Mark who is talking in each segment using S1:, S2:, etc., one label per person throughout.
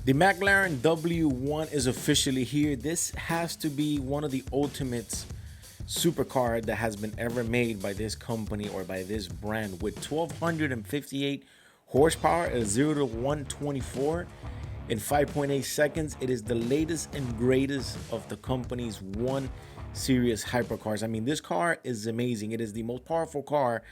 S1: The McLaren W1 is officially here. This has to be one of the ultimate supercar that has been ever made by this company or by this brand, with 1258 horsepower at 0 to 124 in 5.8 seconds. It is the latest and greatest of the company's 1 Series hypercars. I mean, this car is amazing. It is the most powerful car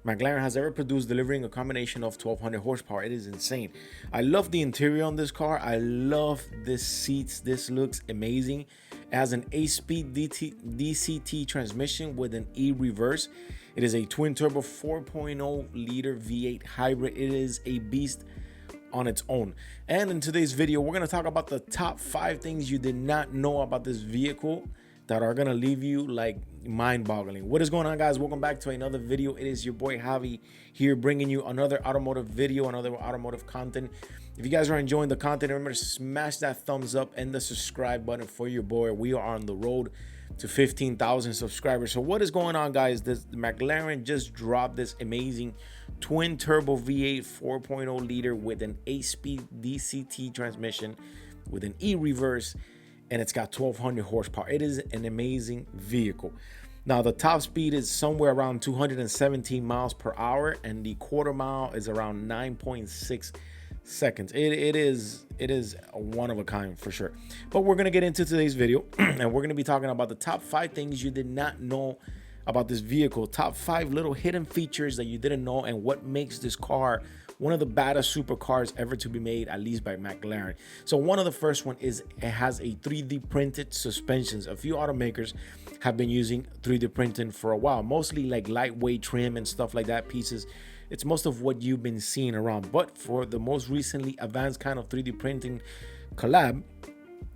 S1: McLaren has ever produced, delivering a combination of 1200 horsepower. It is insane. I love the interior on this car. I love this seats. This looks amazing. It has an 8-speed DCT transmission with an e-reverse. It is a twin-turbo 4.0 liter V8 hybrid. It is a beast on its own. And in today's video, we're going to talk about the top 5 things you did not know about this vehicle that are gonna leave you like mind-boggling. What is going on, guys? Welcome back to another video. It is your boy Javi here, bringing you another automotive video, another automotive content. If you guys are enjoying the content, remember to smash that thumbs up and the subscribe button for your boy. We are on the road to 15,000 subscribers. So what is going on, guys? This McLaren just dropped this amazing twin turbo V8 4.0 liter with an 8-speed DCT transmission with an e-reverse, and it's got 1200 horsepower. It is an amazing vehicle. Now, the top speed is somewhere around 217 miles per hour, and the quarter mile is around 9.6 seconds. It is one of a kind for sure. But we're gonna get into today's video and we're gonna be talking about the top 5 things you did not know about this vehicle, top 5 little hidden features that you didn't know, and what makes this car one of the baddest supercars ever to be made, at least by McLaren. So one of the first one is it has a 3D printed suspensions. A few automakers have been using 3D printing for a while, mostly like lightweight trim and stuff like that pieces. It's most of what you've been seeing around. But for the most recently advanced kind of 3D printing collab,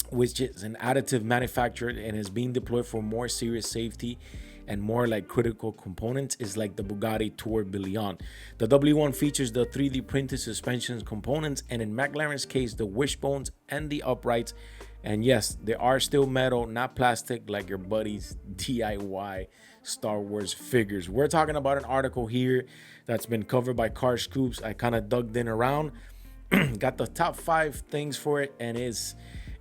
S1: which is an additive manufacturer and is being deployed for more serious safety and more like critical components, is like the Bugatti Tourbillon. The W1 features the 3D printed suspension components, and in McLaren's case, the wishbones and the uprights. And yes, they are still metal, not plastic like your buddy's DIY Star Wars figures. We're talking about an article here that's been covered by Car Scoops. I kind of dug in around, got the top 5 things for it, and it's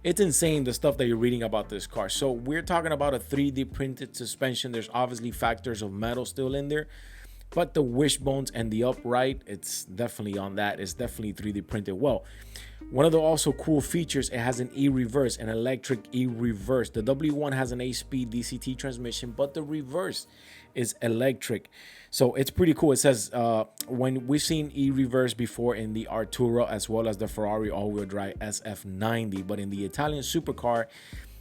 S1: insane, the stuff that you're reading about this car. So we're talking about a 3D printed suspension. There's obviously factors of metal still in there, but the wishbones and the upright, it's definitely on that. It's definitely 3D printed. Well, one of the also cool features, it has an e-reverse, an electric e-reverse. The W1 has an 8-speed DCT transmission, but the reverse is electric. So it's pretty cool. It says when we've seen e-reverse before in the Artura as well as the Ferrari all-wheel drive SF90, but in the Italian supercar,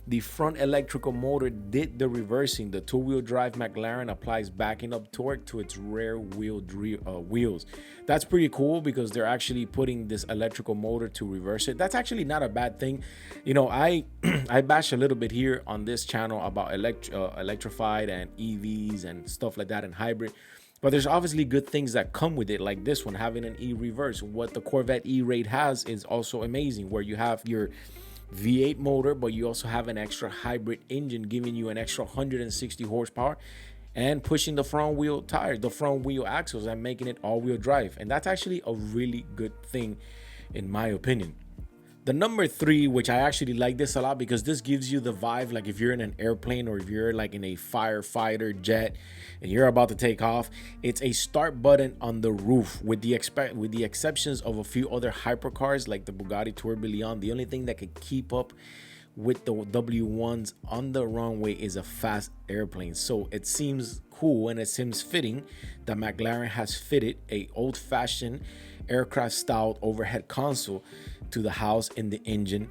S1: the front electrical motor did the reversing. The 2-wheel drive McLaren applies backing up torque to its rear wheels. That's pretty cool because they're actually putting this electrical motor to reverse it. That's actually not a bad thing. You know, I bash a little bit here on this channel about electrified and EVs and stuff like that and hybrid. But there's obviously good things that come with it, like this one, having an e-reverse. What the Corvette E-Raid has is also amazing, where you have your V8 motor, but you also have an extra hybrid engine giving you an extra 160 horsepower and pushing the front wheel tires, the front wheel axles, and making it all-wheel drive. And that's actually a really good thing, in my opinion. The number 3, which I actually like this a lot because this gives you the vibe like if you're in an airplane or if you're like in a firefighter jet and you're about to take off, it's a start button on the roof. With the exceptions of a few other hypercars like the Bugatti Tourbillon, the only thing that could keep up with the W1s on the runway is a fast airplane. So it seems cool and it seems fitting that McLaren has fitted a old-fashioned aircraft style overhead console to house the engine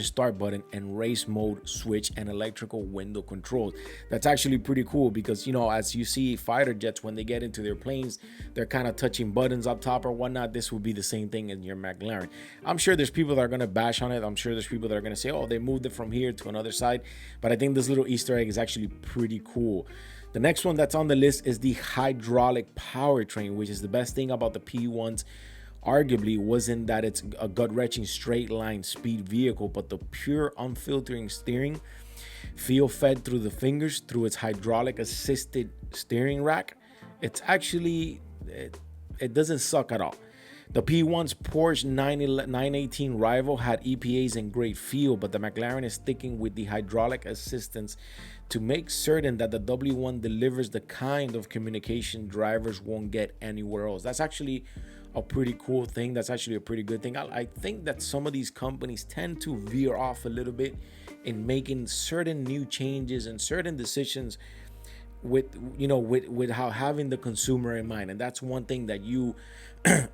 S1: start button and race mode switch and electrical window controls. That's actually pretty cool because, you know, as you see fighter jets, when they get into their planes, they're kind of touching buttons up top or whatnot. This would be the same thing in your McLaren. I'm sure there's people that are going to bash on it. I'm sure there's people that are going to say, oh, they moved it from here to another side. But I think this little Easter egg is actually pretty cool. The next one that's on the list is the hydraulic powertrain, which is the best thing about the P1s. Arguably wasn't that it's a gut-wrenching straight line speed vehicle, but the pure unfiltering steering feel fed through the fingers through its hydraulic assisted steering rack. It's actually, it doesn't suck at all. The P1's Porsche 918 rival had EPAs and great feel, but the McLaren is sticking with the hydraulic assistance to make certain that the W1 delivers the kind of communication drivers won't get anywhere else. That's actually a pretty cool thing. That's actually a pretty good thing. I think that some of these companies tend to veer off a little bit in making certain new changes and certain decisions with how having the consumer in mind. And that's one thing that you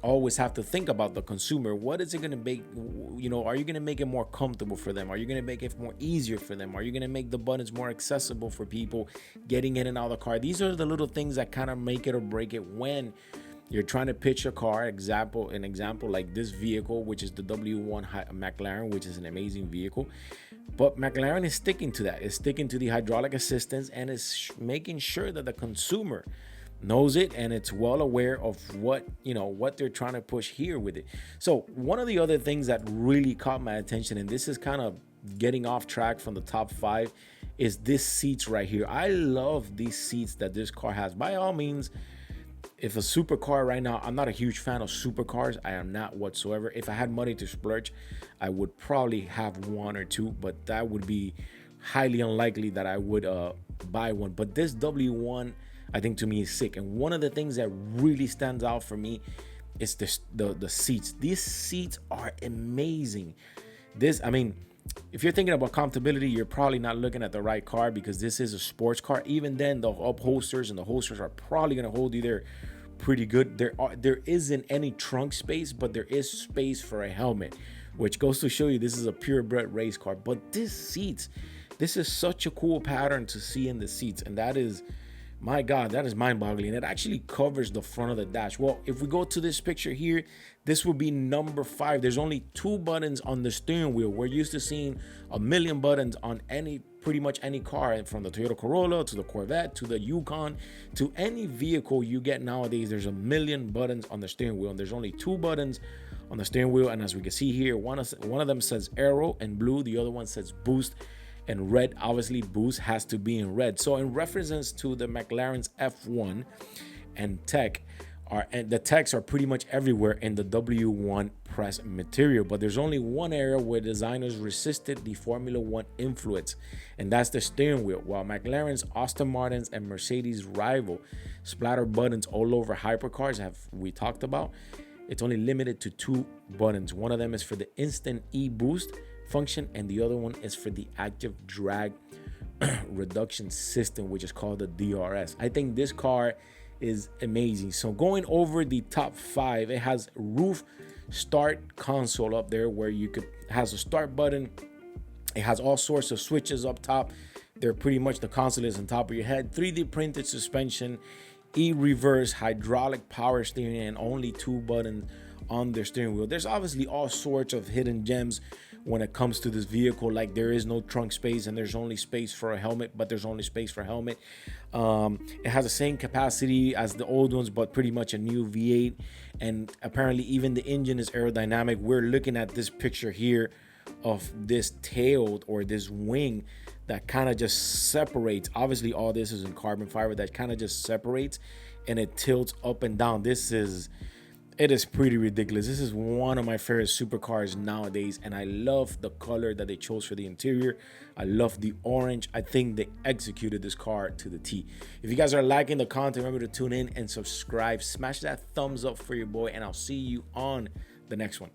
S1: always have to think about: the consumer. What is it going to make? Are you going to make it more comfortable for them? Are you going to make it more easier for them? Are you going to make the buttons more accessible for people getting in and out of the car? These are the little things that kind of make it or break it when you're trying to pitch a car. An example like this vehicle, which is the W1 McLaren, which is an amazing vehicle. But McLaren is sticking to that. It's sticking to the hydraulic assistance and is making sure that the consumer knows it and it's well aware of what they're trying to push here with it. So one of the other things that really caught my attention, and this is kind of getting off track from the top 5, is this seats right here. I love these seats that this car has. By all means, if a supercar right now, I'm not a huge fan of supercars. I am not whatsoever. If I had money to splurge, I would probably have one or two, but that would be highly unlikely that I would buy one. But this W1, I think, to me, is sick. And one of the things that really stands out for me is the seats. These seats are amazing. If you're thinking about comfortability, you're probably not looking at the right car, because this is a sports car. Even then, the upholsters and the holsters are probably going to hold you there pretty good. There isn't any trunk space, but there is space for a helmet, which goes to show you this is a purebred race car. But this is such a cool pattern to see in the seats, and that is, my God, that is mind-boggling. It actually covers the front of the dash. Well, if we go to this picture here, this would be number 5. There's only 2 buttons on the steering wheel. We're used to seeing a million buttons on pretty much any car, from the Toyota Corolla to the Corvette to the Yukon to any vehicle you get nowadays. There's a million buttons on the steering wheel, and there's only 2 buttons on the steering wheel. And as we can see here, one of them says Aero in blue, the other one says Boost in red. Obviously, Boost has to be in red. So in reference to the McLaren's F1 and tech, the techs are pretty much everywhere in the W1 press material, but there's only one area where designers resisted the Formula One influence, and that's the steering wheel. While McLaren's, Aston Martin's, and Mercedes' rival splatter buttons all over hypercars we talked about, it's only limited to 2 buttons. One of them is for the instant e-boost function, and the other one is for the active drag reduction system, which is called the DRS. I think this car is amazing. So going over the top 5, it has roof start console up there where has a start button. It has all sorts of switches up top. They're pretty much, the console is on top of your head. 3D printed suspension, e-reverse, hydraulic power steering, and only 2 buttons on their steering wheel. There's obviously all sorts of hidden gems when it comes to this vehicle, like there is no trunk space and there's only space for a helmet, but there's only space for a helmet. It has the same capacity as the old ones, but pretty much a new V8, and apparently even the engine is aerodynamic. We're looking at this picture here of this tail or this wing that kind of just separates. Obviously all this is in carbon fiber that kind of just separates and it tilts up and down. It is pretty ridiculous. This is one of my favorite supercars nowadays, and I love the color that they chose for the interior. I love the orange. I think they executed this car to the T. If you guys are liking the content, remember to tune in and subscribe. Smash that thumbs up for your boy, and I'll see you on the next one.